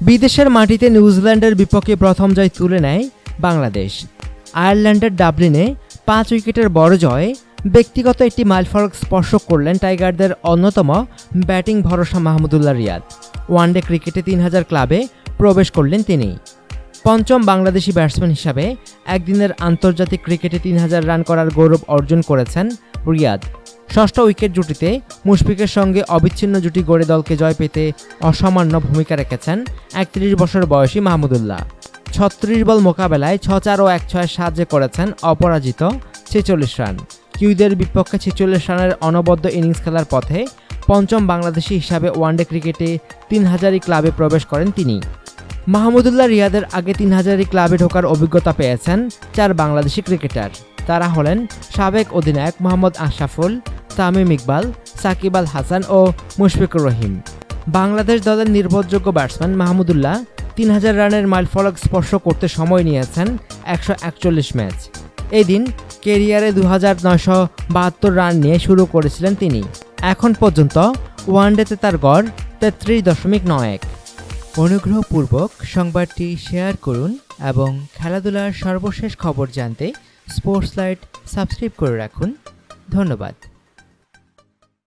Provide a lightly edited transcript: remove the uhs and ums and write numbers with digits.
বিদেশের মাটিতে নিউজিল্যান্ডের বিপক্ষে প্রথম জয় তুলে নেয় বাংলাদেশ। আয়ারল্যান্ডের ডাবলিনে 5 উইকেটের বড় জয়ে ব্যক্তিগত একটি মাইলফলক স্পর্শ করলেন টাইগারদের অন্যতম ব্যাটিং ভরসা মাহমুদুল্লাহ রিয়াদ। ওয়ানডে ক্রিকেটে 3000 ক্লাবে প্রবেশ করলেন তিনি। পঞ্চম বাংলাদেশি ব্যাটসম্যান হিসাবে একদিনের আন্তর্জাতিক ক্রিকেটে 3000 রান করার গৌরব অর্জন করেছেন রিয়াদ। ষষ্ঠ উইকেট জুটিতে মুশফিকের সঙ্গে অবিচ্ছিন্ন জুটি গড়ে দলকে জয় পেতে অসামান্য ভূমিকা রেখেছেন 31 বছর বয়সী মাহমুদুল্লাহ। 36 বল মোকাবেলায় 6-4 ও 1-6 সাহায্য করেছেন অপরাজিত 46 রান। কিউইদের বিপক্ষে 46 রানের অনবদ্য ইনিংস খেলার পথে পঞ্চম বাংলাদেশি হিসাবে ওয়ানডে ক্রিকেটে 3000 ক্লাবে প্রবেশ করেন তিনি। মাহমুদুল্লাহ রিয়াদের আগে 3000 ক্লাবে ঢোকার অভিজ্ঞতা পেয়েছেন 4 বাংলাদেশি ক্রিকেটার। তারা হলেন সাবেক অধিনায়ক মোহাম্মদ আশরাফুল, তামিম ইকবাল, সাকিব আল হাসান ও মুশফিকুর রহিম। বাংলাদেশ দলের নির্ভরযোগ্য ব্যাটসম্যান মাহমুদুল্লাহ 3000 রানের মাইলফলক স্পর্শ করতে সময় নিয়েছেন 141 ম্যাচ। এই দিন ক্যারিয়ারে 2972 রান নিয়ে শুরু করেছিলেন তিনি। এখন পর্যন্ত ওয়ানডেতে তার গড় 33.91। অনুগ্রহপূর্বক সংবাদটি শেয়ার করুন এবং খেলাধুলার সর্বশেষ খবর জানতে স্পোর্টস লাইট সাবস্ক্রাইব করে রাখুন। ধন্যবাদ।